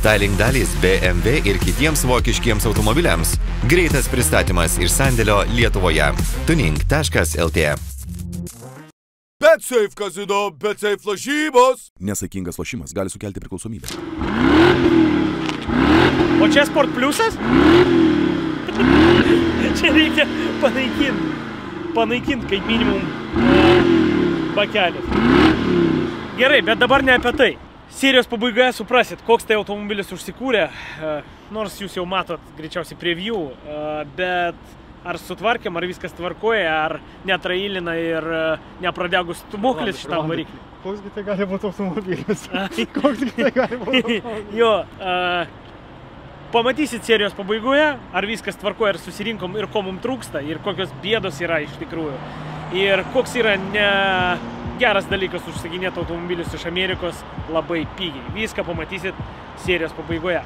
Styling dalys BMW ir kitiems vokiškiems automobiliams. Greitas pristatymas iš sandėlio Lietuvoje. Tuning.lt. BetSafe kazino, BetSafe lošybos. Nesaikingas lošimas gali sukelti priklausomybę. O čia Sport Pliusas? Čia reikia panaikinti kaip minimum bakelius. Gerai, bet dabar ne apie tai. Serijos pabaigoje suprasit, koks tai automobilis užsikūrė, nors jūs jau matot greičiausiai preview, bet ar sutvarkėm, ar viskas tvarkoja, ar netrailina ir nepradegus stūmoklis šitam varikliui. Koksgi tai gali būti automobilis? Koksgi tai gali būti automobilis? Jo, pamatysit serijos pabaigoje, ar viskas tvarkoja, ar susirinkom ir ko mums trūksta, ir kokios bėdos yra iš tikrųjų. Ir koks yra geras dalykas užsakinėti automobilius iš Amerikos labai pigiai. Viską pamatysit serijos pabaigoje.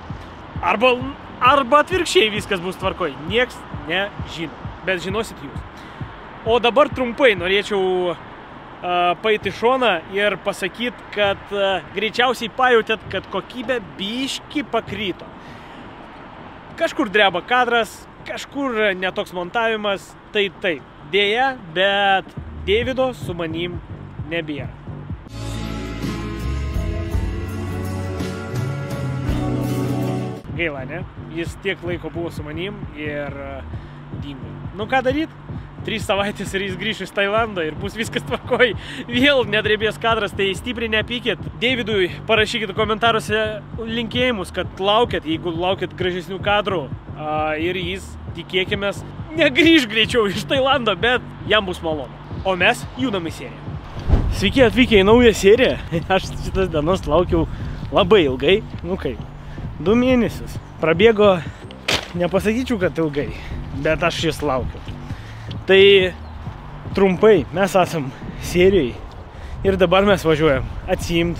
Arba atvirkščiai viskas bus tvarkoj. Nieks nežino, bet žinosit jūs. O dabar trumpai norėčiau paeiti šoną ir pasakyti, kad greičiausiai pajautėt, kad kokybė biški pakryto. Kažkur dreba kadras, kažkur netoks montavimas, tai taip. Deja, bet Deivido su manim nebėra. Gaila, ne? Jis tiek laiko buvo su manim ir dingo. Nu ką daryt? 3 savaitės ir jis grįš iš Tailando ir bus viskas tvarkoj. Vėl nedrebės kadras, tai stipriai nepykit. Deividui parašykit komentaruose linkėjimus, kad laukiat, jeigu laukiat gražesnių kadrų. Ir jis, tikėkimės, negrįž greičiau iš Tailando, bet jam bus malonu. O mes judam į seriją. Sveiki atvykę į naują seriją. Aš šitas dienas laukiau labai ilgai. Nu kaip, 2 mėnesius. Prabėgo, nepasakyčiau, kad ilgai, bet aš šis laukiu. Tai trumpai, mes esam serijai ir dabar mes važiuojam atsiimt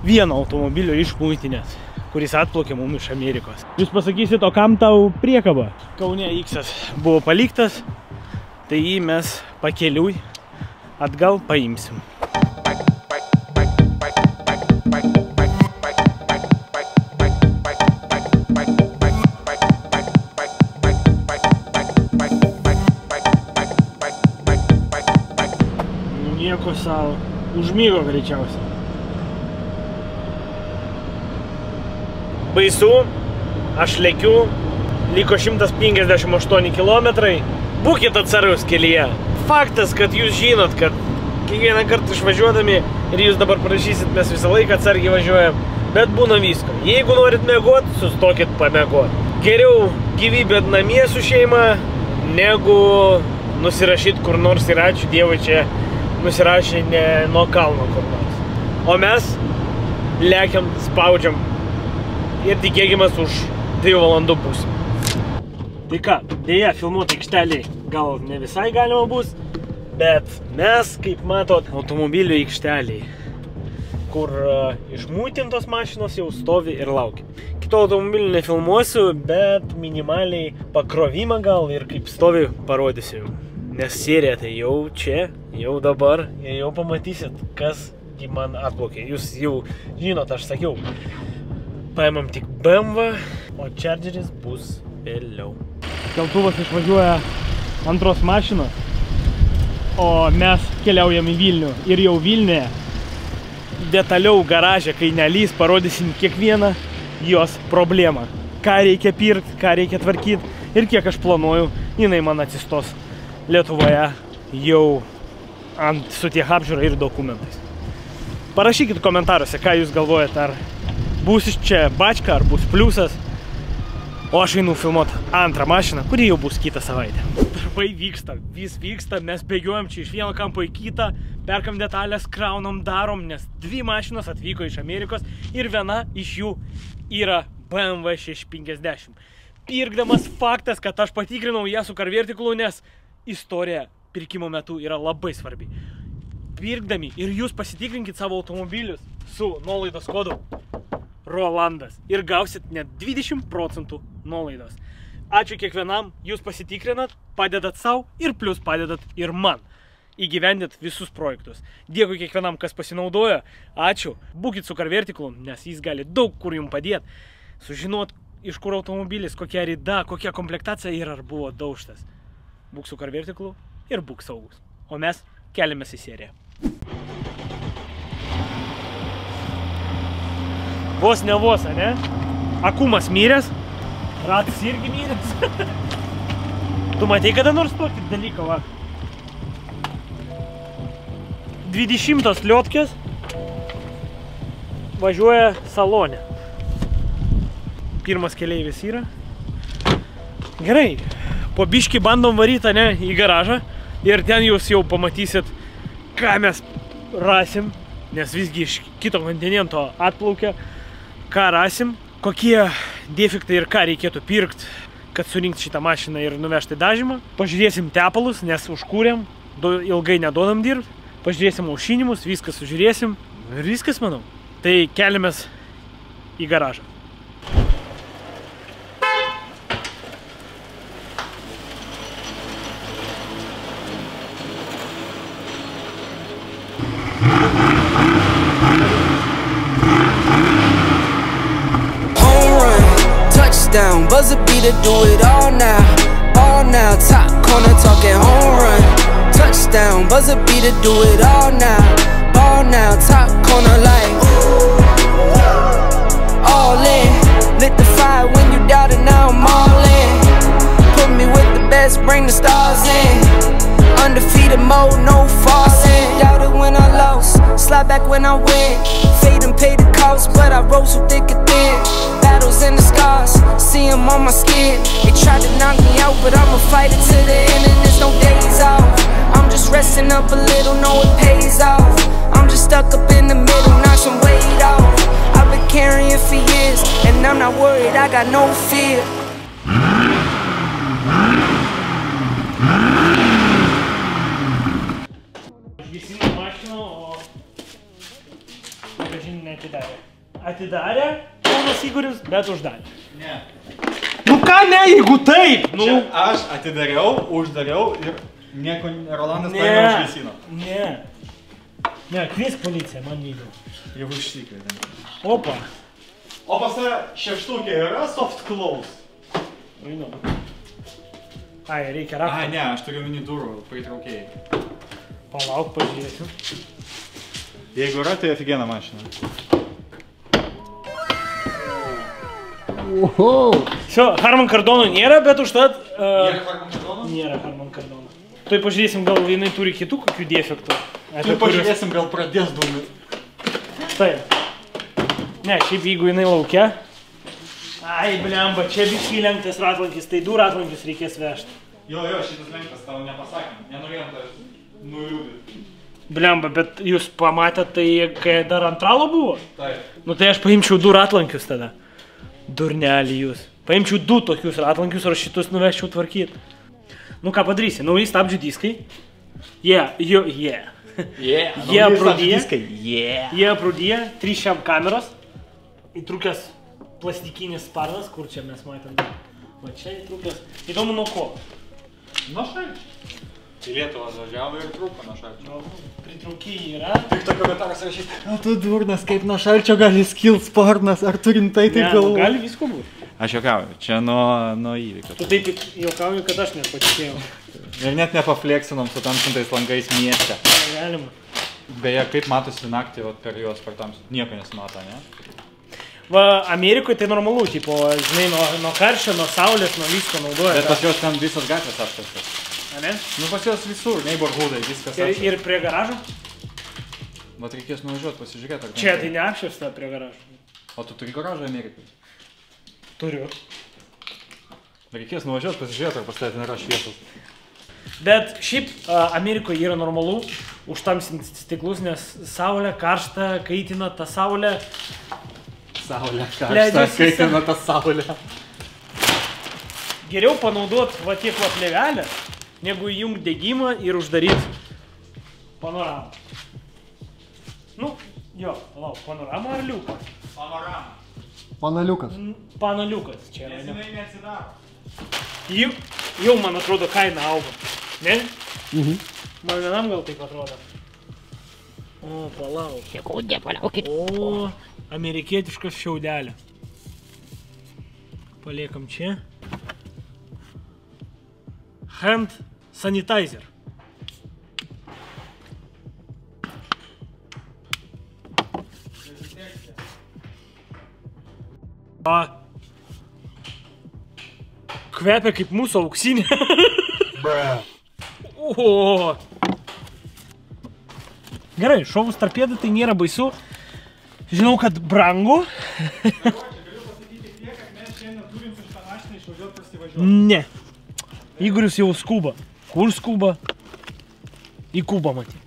vieną automobilio iš muitinės, kuris atplaukė mums iš Amerikos. Jūs pasakysit, o kam tau priekaba? Kaune X-as buvo paliktas, tai jį mes pakeliui atgal paimsim. Nieko savo, užmygo greičiausiai. Baisu, aš lekiu, liko 158 kilometrai. Būkit atsargus kelyje. Faktas, kad jūs žinot, kad kiekvieną kartą išvažiuodami ir jūs dabar prašysit, mes visą laiką atsargiai važiuojam, bet būna visko. Jeigu norit miegot, sustokit pamiegot. Geriau gyvybė namie su šeima, negu nusirašyt kur nors ir ačiū Dievui čia nusirašė ne nuo kalno kur nors. O mes lekiam, spaudžiam ir tikėkimės už 2 valandų būsim. Tai ką, dėja, filmuoti aikšteliai gal ne visai galima bus, bet mes, kaip matot, automobilių aikšteliai, kur išmuitintos mašinos jau stovi ir laukia. Kito automobilių nefilmuosiu, bet minimaliai pakrovimą gal ir kaip stovi parodysiu. Nes serija tai jau čia, jau dabar, jau pamatysit, kas man atplaukė. Jūs jau žinot, aš sakiau, paimam tik BMW, o Chargeris bus vėliau. Keltuvas išvažiuoja antros mašinos, o mes keliaujam į Vilnių. Ir jau Vilniuje detaliau garaže, kai nelys, parodysim kiekvieną jos problemą. Ką reikia pirkti, ką reikia tvarkyti ir kiek aš planuoju, jinai man atsistos Lietuvoje jau su tiek apžiūra ir dokumentais. Parašykit komentaruose, ką jūs galvojat, ar bus čia bačka, ar bus pliusas. O aš einu filmuoti antrą mašiną, kuri jau bus kitą savaitę. Darbai vyksta, vis vyksta, mes bėgiuojam čia iš vieno kampo į kitą, perkam detalės, kraunam, darom, nes 2 mašinos atvyko iš Amerikos ir viena iš jų yra BMW 650. Pirkdamas faktas, kad aš patikrinau ją su CarVertical, nes istorija pirkimo metu yra labai svarbi. Pirkdami ir jūs pasitikrinkit savo automobilius su nuolaidos kodu Rolandas ir gausit net 20% nuolaidos. Ačiū kiekvienam, jūs pasitikrinat, padedat savo ir plus padedat ir man. įgyvendinti visus projektus. Dėkui kiekvienam, kas pasinaudojo. Ačiū. Būkit su Car Vertical, nes jis gali daug kur jums padėti. Sužinot, iš kur automobilis, kokia rida, kokia komplektacija ir ar buvo daužtas. Būk su Car Vertical ir būk saugus. O mes keliamės į seriją. Vos ne vos, ne? Akumas myrės, ratas irgi myrės. Tu matei kada nors tokį dalyką, va? 20 liotkės važiuoja salone. Pirmas keleivis yra. Gerai, po biškį bandom varyti, ne, į garažą. Ir ten jūs jau pamatysit, ką mes rasim, nes visgi iš kito kontinento atplaukia. Ką rasim, kokie defektai ir ką reikėtų pirkti, kad surinkti šitą mašiną ir nuvežti dažymą. Pažiūrėsim tepalus, nes užkūrėm, ilgai neduodam dirbti. Pažiūrėsim aušinimus, viską sužiūrėsim ir viskas, manau. Tai keliamės į garažą. Down, buzzer beater, do it all now, top corner talking home run, touchdown, buzzer beater, do it all now, top corner like, all in, lit the fire when you doubt it, now I'm all in, put me with the best, bring the stars in, undefeated mode, no falling, doubted when I lost, slide back when I win, fade and pay the cost, but I rose so thick and thin. Battles and the scars, see them on my skin. They tried to knock me out, but I'ma fight it to the end and there's no days off. I'm just resting up a little, know it pays off. I'm just stuck up in the middle, knock some weight off. I've been carrying for years, and I'm not worried, I got no fear. Atidarė ponas Igoris, bet uždarė. Ne. Nu ką ne, jeigu taip? Nu. Čia aš atidariau, uždariau ir nieko Rolandas paėmė užgesino. Ne, kviesk policiją, man neįdau. Jau užsikvietė. Opa. O pas tave šeštukė yra soft close? Vainu. Ai, reikia rakto. Ai, ne, aš turiu mini durų pritraukėjai. Palauk, pažiūrėsiu. Jeigu yra, tai ofigiena mašina. Šio, Harman Kardonų nėra, bet užtat... Nėra Harman Kardonų? Nėra Harman Kardonų. Tuoj pažiūrėsim, gal jinai turi kitų kokių defektų. Tuoj pažiūrėsim, gal pradės dūmį. Taip. Ne, šiaip jeigu jinai laukia... Ai, blemba, čia biškai lenktas ratlankis, tai 2 ratlankius reikės vežti. Jo, šitas lenktas tau nepasakėm, nenorėjom tavęs nuliūdinti. Blemba, bet jūs pamatėt tai, kai dar ant ralo buvo? Taip. Nu tai aš paimčiau 2 ratlankius tada. Durnelį jūs. Paimčiau 2 tokius ratlankius, ar šitus nuveščiau tvarkyti. Nu ką padarysi, nauji stabdžių diskai. Jie aprūdyje, 3 šiam kameros. Įtrūkęs plastikinis sparnas, kur čia mes matėm. Va čia įtrūkęs. Įdomu nuo ko? Nuo šalčio. Į Lietuvą važiavo ir trūko nuo šalčio. Pritraukiai yra. Tik to komentaras rašyti. O tu durnas, kaip nuo šalčio gali skilt sparnas, ar tu rimtai taip galvoji? Ne, gali visko būti. Aš juokauju, čia nuo įvykio. Tu taip juokauju, kad aš net patikėjau. Ir net nepafleksinom su tamsintais langais mieste. Galima. Beje, kaip matosi naktį per juos per tamsų? Nieko nesimato, ne? Va, Amerikoje tai normalu, tipo, žinai, nuo karščio, nuo saulės, nuo visko naudoja. Bet pas juos ten visas gatvės apšviestas. A ne? Nu pas juos visur, neighborhoodai, viskas apšviestas. Ir prie garažo? Vat reikės nuvažiuoti, pasižiūrėti. Čia tai neapšviesta prie garažo. O tu turi garažą Amerikai? Turiu. Reikės nuvažiuoti, pasižiūrėti, ar pas tave nėra šviesos. Bet šiaip Amerikoje yra normalu užtamsinti stiklus, nes saulė karšta, kaitina tą saulę. Saulė karšta, kaitina tą saulę. Geriau panaudot va tiek va plėvelę, negu įjungt degimą ir uždaryt panoramą. Nu, jo, palauk, panoramą ar liuką? Panorama. Panaliukas. Panaliukas čia yra. Nes jinai neatsidaro. Jau, man atrodo, kaina auga. Ne? Man vienam gal taip atrodo. O, palauk. Sekundė, palaukit. O, amerikietiškas šiaudelė. Paliekam čia. Hand sanitizer. Kvepia kaip mūsų auksinė. O. Gerai, šovus tarp pėdų tai nėra baisu. Žinau, kad brangu. Ne. Igoris jau skuba. Kur skuba? Į kubą matyti.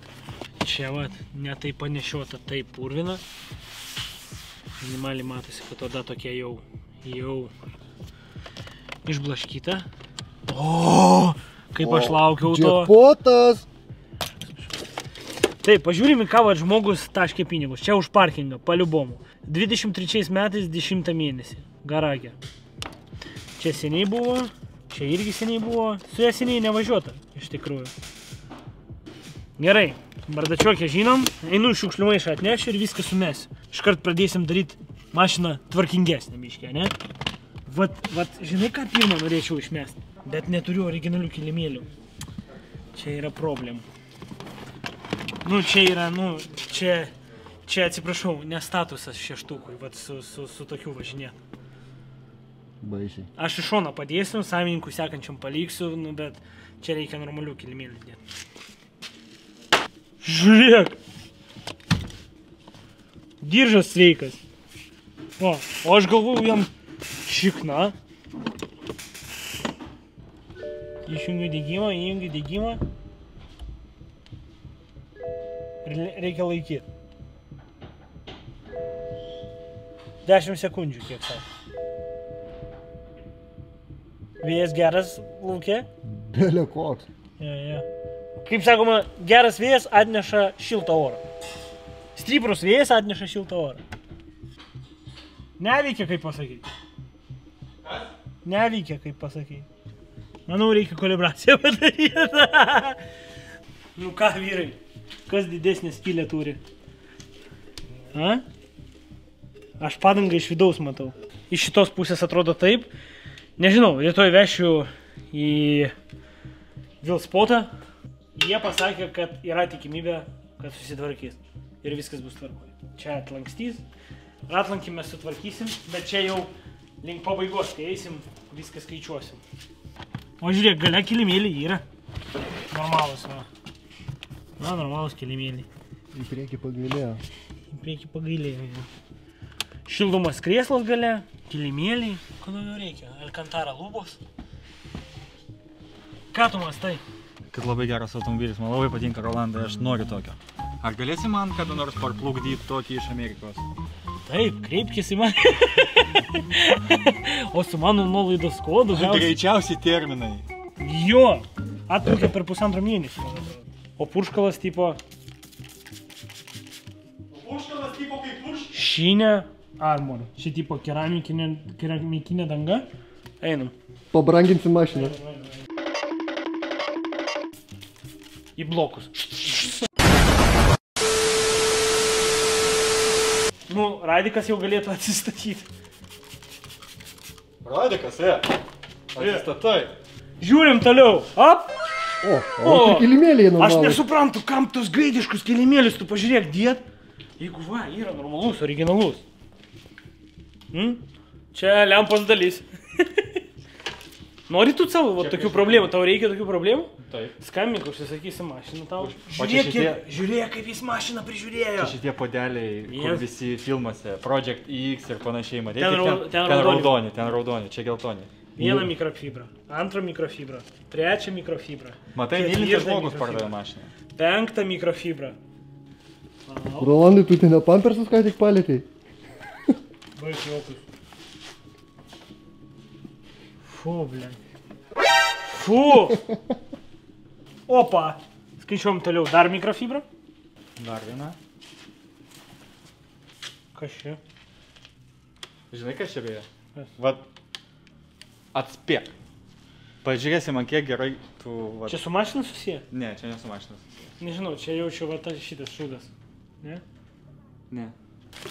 Čia vat, netai panešiota, taip purvina. Minimaliai matosi, kad tada tokia jau išblaškyta. O, kaip aš laukiau to. Džekpotas! Taip, pažiūrime, ką vat žmogus taškė pinigus. Čia už parkingą, paliubomų. 23 metais 10 mėnesį. Garagė. Čia seniai buvo, čia irgi seniai buvo. Su ja seniai nevažiuota, iš tikrųjų. Gerai, bardačiokę žinom. Einu šiukšlių maišą atnešiu ir viską sumesiu. Iškart pradėsim daryti mašiną tvarkingesnę miškę, ne? Vat, žinai, ką pirmą norėčiau išmesti? Bet neturiu originalių kilimėlių. Čia yra problemų. Nu, čia yra, čia atsiprašau, ne statusas šeštukui, vat su tokiu važinėt. Baisiai. Aš iš šono padėsiu, savininkų sekančiam paliksiu, nu, bet čia reikia normalių kilimėlių dėti. Žiūrėk! Diržas sveikas. O aš galvoju jam šikna. Išjungiu degimą. Reikia laikyti. 10 sekundžių, kiek sako. Vėjas geras lauke? Belė koks. Ja. Kaip sakoma, geras vėjas atneša šiltą orą. Stiprus vėjas atneša šiltą orą. Neveikia, kaip pasakyti. Neveikia, kaip pasakyti. Manau, reikia kolibraciją padaryti. Nu ką, vyrai, kas didesnė skylę turi? A? Aš padangą iš vidaus matau. Iš šitos pusės atrodo taip. Nežinau, rytoj vešiu į Vilspotą. Jie pasakė, kad yra tikimybė, kad susitvarkys. Ir viskas bus tvarkoje. Čia atlankstys. Atlankį mes sutvarkysim, bet čia jau link pabaigos, kai eisim, viską skaičiuosim. O žiūrėk, gale kilimėliai yra. Normalus, va. Na, normalus kilimėliai. Į priekį pagailėjo. Šildomas krėslas gale, kilimėliai. Ko daugiau reikia? Alcantara lubos. Ką tu mastai? Kad labai geras automobilis, man labai patinka Rolandai, aš noriu tokio. Ar galėsi man kada nors parplukdyti tokį iš Amerikos? Taip, kreipkis į mane. O su mano nuolaidos kodu gausi. Greičiausiai terminai. Jo, atplaukia per 1,5 mėnesį. O purškalas tipo... Šinė Armor. Šį tipo keramikinė danga. Einam. Pabranginsim mašiną. Į blokus. Nu, Radikas jau galėtų atsistatyti. Radikas, atsistatai. Žiūrim toliau. Op! O kilimėliai normalus. Aš nesuprantu, kam tos gaidiškus kilimėlius tu pažiūrėk dėt. Jeigu va, yra normalus, originalus. Čia lempos dalis. Nori tu savo tokių problemų? Tau reikia tokių problemų? Taip. Skambink, užsisakysi mašiną tau. Žiūrėk, kaip jis mašiną prižiūrėjo. Čia šitie podeliai, kur visi filmuose, Project X ir panašiai, matėte? Ten raudoni, čia geltoni. Vieną mikrofibra, antrą mikrofibra, trečią mikrofibra. Matai, mylintis žmogus pardavė mašiną. 5 mikrofibra. Rolandai, tu ten ne pampersus ką tik palėtei? Baik jokus. Fu, blin. Fu! Opa! Skaičiuom toliau. Dar mikrofibra? Dar viena. Kas čia? Žinai, kas čia beje? Vat, atspėk. Pažiūrėsim, man kiek gerai tu... Čia su mašina susiję? Ne, čia nesu mašina susiję. Nežinau, čia jaučiu va šitas šūdas. Ne? Ne.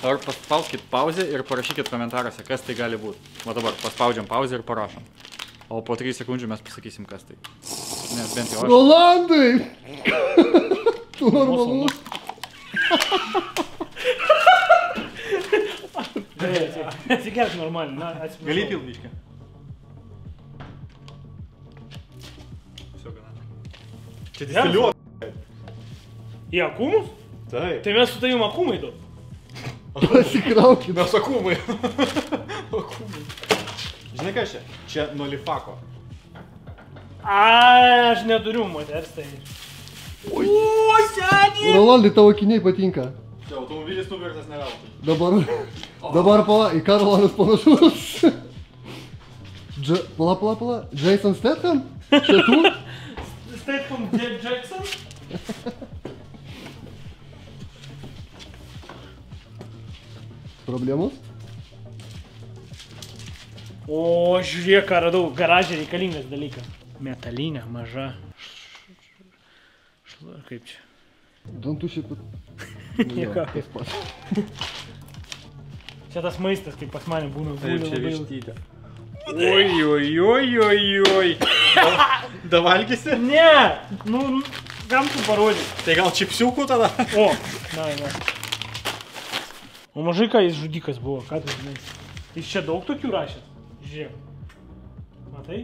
Dabar paspauskit pauzę ir parašykit komentaruose, kas tai gali būti. Va dabar paspaudžiam pauzę ir parašom. O po 3 sekundžių mes pasakysim, kas tai. Nes bent jau aš... Rolandai! Tu normalus. Atsigerk normaliai, na, atsiprašau. Gali pilbiškį? Все, gana. Čia distiliuot. Į akumus? Taip. Tai mes su tavim akumai daug. Pasikraukit. Mes akumai. Akumai. Žinai ką čia? Čia nuo lifako. Aš neturiu moters, tai... O, senį! Rolandai, tavo akiniai patinka. Čia automobilis nuvirtas neveltui. Dabar pala, į ką Rolandas panašus? Pala. Jason Statham? Čia tu? Statham Jackson? Problemos? O, žiūrėk, ką radau. Garaže reikalingas dalykas. Metalinė, maža. Kaip čia? Dantų šiaip... Nieko. Čia tas maistas, kaip pas mane būna. Taip, čia vištytė. Oi. Da valgysi? Ne, nu, kam tu parodyti? Tai gal čipsiukų tada? O, na. O mažai ką jis žudikas buvo, ką tu žinai? Jis čia daug tokių rašė. Žiūrėk. Matai?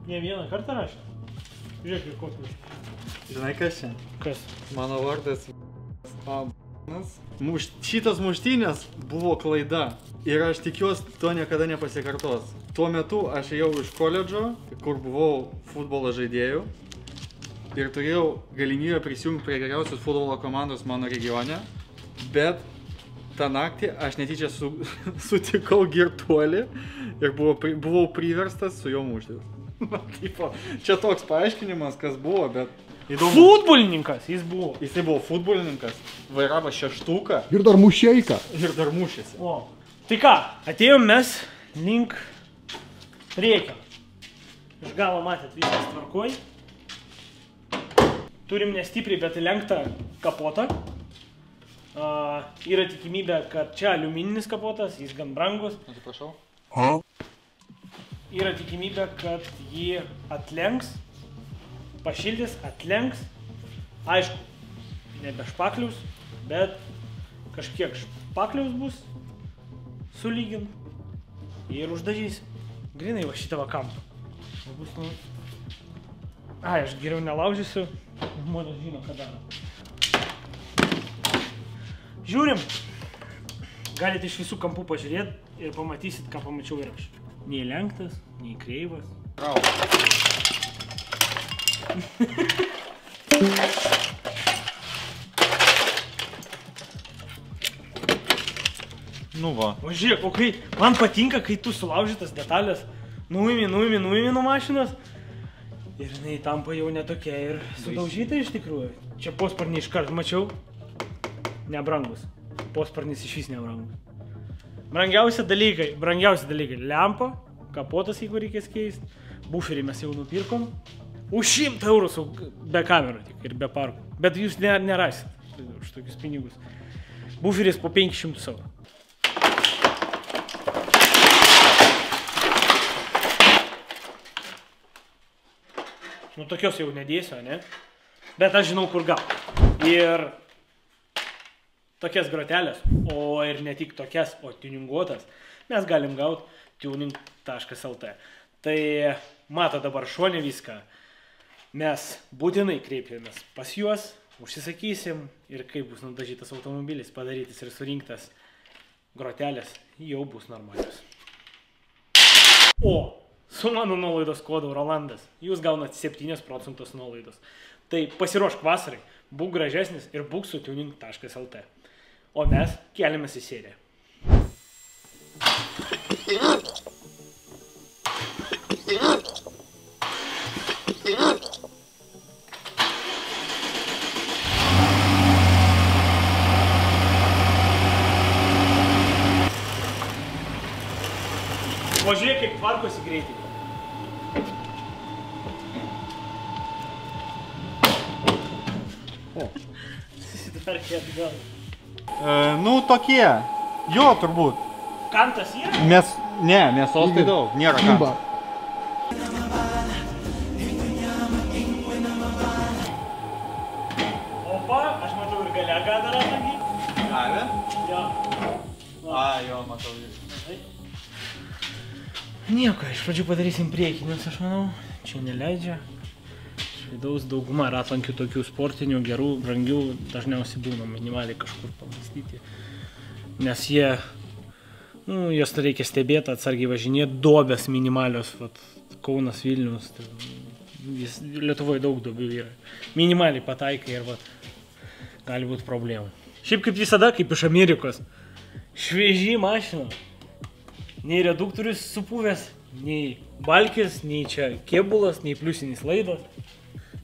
Ne vieną kartą rašė. Žiūrėk, ir kokius. Žinai kas čia? Kas? Mano vardas Šitas muštynės buvo klaida. Ir aš tikiuosi, to niekada nepasikartos. Tuo metu aš ėjau iš koledžo, kur buvau futbolo žaidėjų. Ir turėjau galimybę prisijungti prie geriausios futbolo komandos mano regione. Bet tą naktį aš netyčia sutikau girtuolį ir buvau priverstas su juo muštis. Čia toks paaiškinimas, kas buvo, bet įdomu. Futbolininkas jis buvo. Jisai buvo futbolininkas, vairavo šeštuką. Ir dar mušeika. Ir dar mušėsi. O, tai ką, atėjom mes link priekio. Iš galo matėt, viskas tvarkoj. Turim nestipriai, bet lenktą kapotą. Yra tikimybė, kad čia aliumininis kapotas, jis gan brangus. Atsiprašau. Yra tikimybė, kad jį atlenks, pašildys, atlenks. Aišku, nebe špaklius, bet kažkiek špaklius bus sulygint ir uždažys. Grinai va šitą va kampą. Bus, nu... Ai, aš geriau nelaužysiu, žmonės žino, ką daro. Žiūrim. Galite iš visų kampų pažiūrėti ir pamatysit, ką pamačiau ir aš. Nei lenktas, nei kreivas. Bravo. Nu va. O žiūrėk, o kai man patinka, kai tu sulaužytas detalės, nuimi nuo mašinos ir jinai tampa jau netokia ir sudaužyta iš tikrųjų. Čia posparnį iškart mačiau, nebrangus. Posparnis iš vis nebrangus. Brangiausi dalykai, lempa, kapotas, jeigu reikės keisti, buferį mes jau nupirkom, už 100 eurų be kamerų tik ir be parkų, bet jūs nerasit už tokius pinigus. Buferis po 500 eurų. Nu tokios jau nedėsiu, ne? Bet aš žinau, kur gauti. Ir tokias grotelės, o ir ne tik tokias, o tuninguotas, mes galim gauti tuning.lt. Tai mato dabar šone viską. Mes būtinai kreipiamės pas juos, užsisakysim ir kai bus nudažytas automobilis, padarytas ir surinktas grotelės, jau bus normalios. O su mano nuolaidos kodu Rolandas jūs gaunat 7 procentus nuolaidos. Tai pasiruošk vasarai, būk gražesnis ir būk su tuning.lt. O mes keliamės į seriją. O žiūrėk, kaip tvarkosi greitai. Smarkiai atgal. Nu, tokie. Jo, turbūt. Kantas yra? Ne, mėsos tai daug. Nėra kanto. Opa, aš matau ir gale gadarą tokį. Gavė? Jo. Jo, matau ir. Nieko, iš pradžių padarysim priekį, nes aš manau, čia neleidžia. Iš vidaus dauguma ratlankių tokių sportinių, gerų, brangių, dažniausiai būna minimaliai kažkur pamastyti. Nes jie, jas reikia stebėti, atsargiai važinėti, duobės minimalios, vat, Kaunas, Vilnius, Lietuvoje daug duobių yra. Minimaliai pataikai ir vat, gali būti problemų. Šiaip kaip visada, kaip iš Amerikos, švieži mašina. Nei reduktorius supuvęs, nei balkis, nei čia kėbulas, nei pliusinis laidas.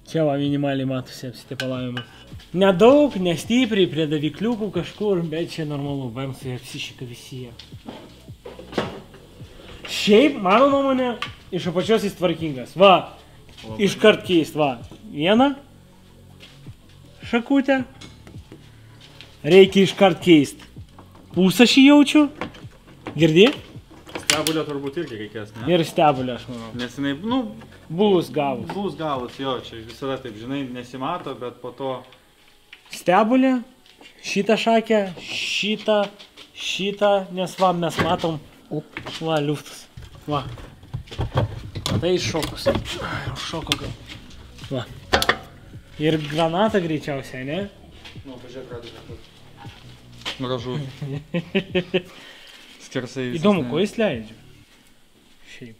Čia va minimaliai matosi apsitepalavimas. Nedaug, nestipriai, prie davikliukų kažkur, bet čia normalu, bamsai apsišika visi jie. Šiaip, mano nuomonė, iš apačios jis tvarkingas. Va, iškart keist, va. Vieną šakutę. Reikia iškart keist. Pulsą šį jaučiu. Girdi? Stebulio turbūt irgi reikės, ne? Ir stebulio, aš manau. Nes jinai, Bus gavus. bus gavus, jo, čia visada taip, žinai, nesimato, bet po to... Stebulė, šitą šakę, šitą, nes va, mes matom, va, liuftas, va. Tai šokus, šoko gal, va. Ir granata greičiausiai, ne? Nu, pažiūrėk, radžiu. Gražu. Skersai visas. Įdomu, ko jis leidžia? Šiaip.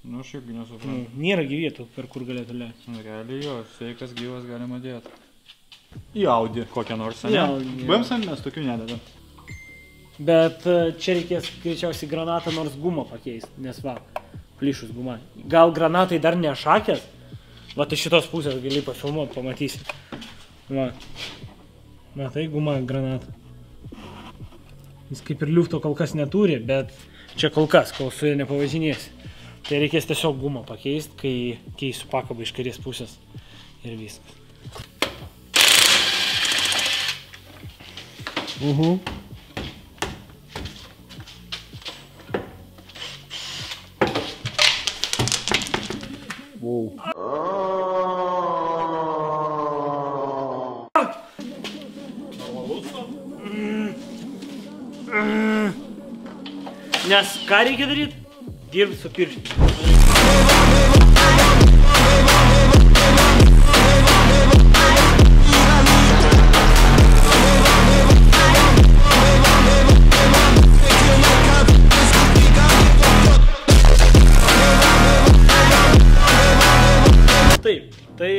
Nu, aš irgi nesuprantu. Nėra vietų, per kur galėtų leisti. Realiai jo, sveikas gyvas galima dėti. Į Audi kokią nors, ne? Audi. BMS mes tokių nededam. Bet čia reikės greičiausiai granatą nors gumą pakeisti, nes va, plyšus guma. Gal granatai dar ne šakės? Va, tai šitos pusės gali pafilmuoti, pamatysi. Va. Matai, guma granatą. Jis kaip ir liufto kol kas neturi, bet čia kol kas, kol su jie nepavažinėsi. Tai reikės tiesiog gumą pakeisti, kai keisiu pakabą iš kairės pusės. Ir viskas. Nes ką reikia daryti? Dirbti su pirštinėmis. Taip, tai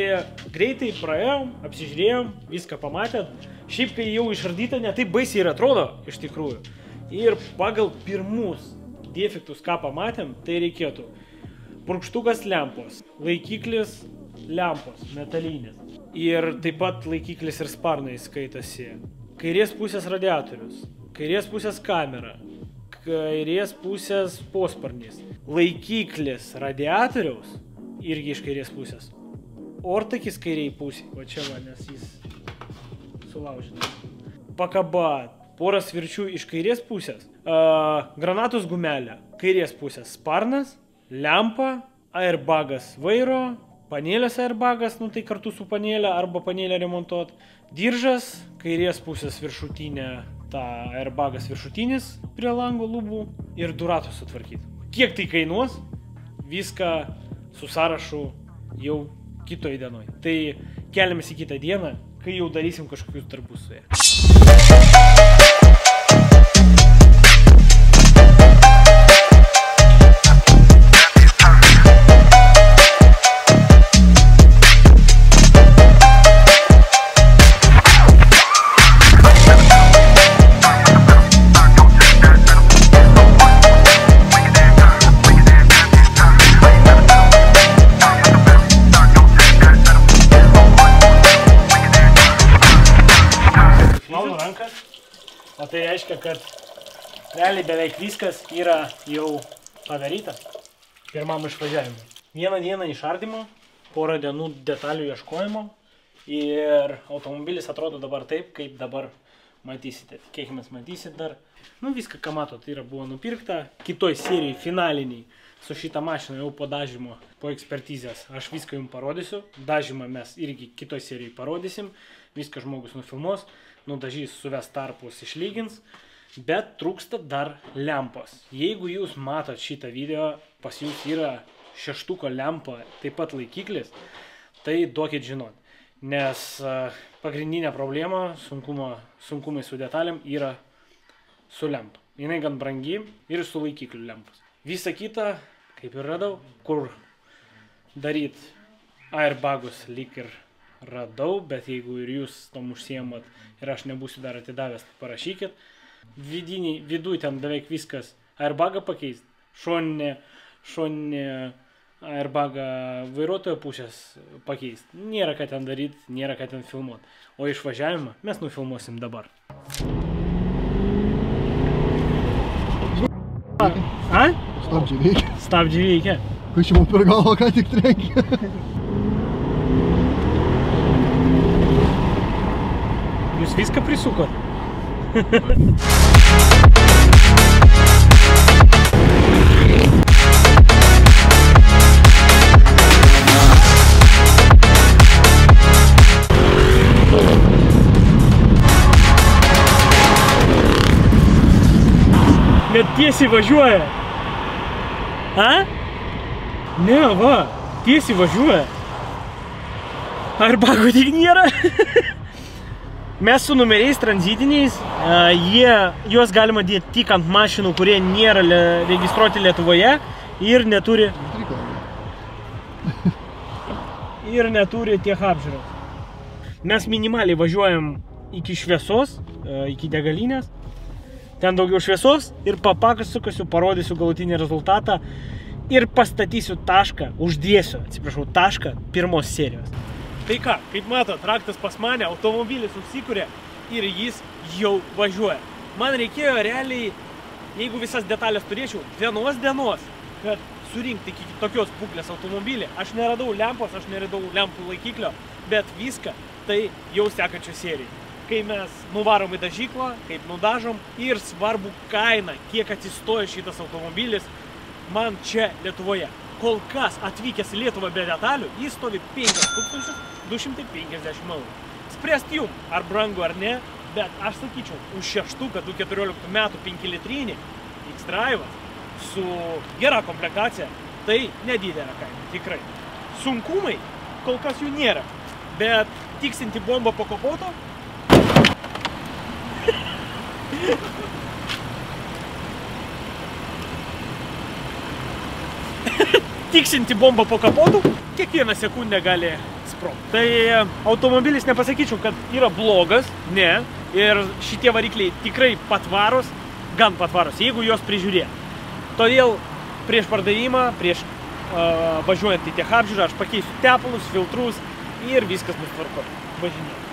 greitai praėjom, apsižiūrėjom, viską pamatėt. Šiaip kai jau išardyta, ne taip baisiai ir atrodo iš tikrųjų. Ir pagal pirmus defektus, ką pamatėm, tai reikėtų purkštukas lempos, laikiklis lempos, metalinės. Ir taip pat laikiklis ir sparnai skaitasi. Kairės pusės radiatorius, kairės pusės kamera, kairės pusės posparnis. Laikiklis radiatoriaus, irgi iš kairės pusės. Ortakis kairiai pusė, o čia va, nes jis sulaužytas. Pakaba. Porą svirčių iš kairės pusės, granatos gumelė, kairės pusės sparnas, lempa, airbagas vairo, panėlės airbagas, nu tai kartu su panėlė arba panėlę remontuot, diržas, kairės pusės viršutinė, ta airbagas viršutinis prie lango lubų ir du ratus sutvarkyti. Kiek tai kainuos, viską su sąrašu jau kitoj dienoj. Tai keliamės į kitą dieną, kai jau darysim kažkokius darbus su ją. O tai reiškia, kad realiai beveik viskas yra jau padaryta pirmam išvažiavimui. Vieną dieną išardymo, porą dienų detalių ieškojimo Ir automobilis atrodo dabar taip, kaip dabar matysite. Tikėkime, matysit dar. Nu, viską, ką matot, tai buvo nupirkta. Kitoj serijai, finaliniai, su šitą mašiną jau po dažymo, po ekspertizės. Aš viską jums parodysiu. Dažymą mes irgi kitoj serijai parodysim. Viską žmogus nufilmuos, nudažys, suves tarpus, išlygins. Bet trūksta dar lempos. Jeigu jūs matot šitą video, pas jūs yra 6 lempa, taip pat laikiklis, tai duokit žinot. Nes pagrindinė problema, sunkumai su detalėm yra su lempa. Jinai gan brangi ir su laikikliu lempas. Visa kita, kaip ir radau, kur daryt airbagus lyg ir radau, bet jeigu ir jūs tom užsiemat ir aš nebūsiu dar atidavęs, tai parašykit. Viduj ten beveik viskas. Airbagą pakeist, šoninė airbagą vairuotojo pusės pakeist. Nėra ką ten daryti, nėra ką ten filmuoti. O išvažiavimą mes nufilmuosim dabar. A? Stabdžiai veikia. Stabdžiai veikia. Kai čia man per galvą ką tik trenkia. Jūs viską prisukot? Net tiesiai važiuoja. A? Ne, va, tiesiai važiuoja. Airbagų tik nėra. Mes su numeriais tranzitiniais, juos galima dėti tik ant mašinų, kurie nėra registruoti Lietuvoje ir neturi tiek apžiūros. Mes minimaliai važiuojam iki šviesos, iki degalinės. Ten daugiau šviesos ir papasakosiu, parodysiu galutinį rezultatą ir pastatysiu tašką, uždėsiu, tašką pirmos serijos. Tai ką, kaip matot, raktas pas mane, automobilis užsikūrė ir jis jau važiuoja. Man reikėjo realiai, jeigu visas detalės turėčiau, vienos dienos, kad surinkti iki tokios būklės automobilį. Aš neradau lempos, aš neradau lempų laikiklio, bet viską tai jau sekančio serijai. Kai mes nuvarom į dažyklą, kaip nudažom ir svarbu kainą, kiek atsistoja šitas automobilis man čia Lietuvoje. Kol kas atvykęs į Lietuvą be detalių, jis stovi 5250 €. Spręst jum, ar brangu ar ne, bet aš sakyčiau, už 2014 metų 5 litrinį X-Drive su gera komplektacija, tai nedidelė kaina, tikrai. Sunkumai, kol kas jų nėra, bet tiksinti bombą po kapoto tiksinti bomba po kapotu, kiekvieną sekundę gali sprogti. Tai automobilis nepasakyčiau, kad yra blogas, ne, ir šitie varikliai tikrai patvarus, gan patvarus, jeigu juos prižiūrėt. Todėl prieš pardavimą, prieš važiuojant į tech apžiūrą, aš pakeisiu tepalus, filtrus ir viskas bus tvarkoj. Važinėjau.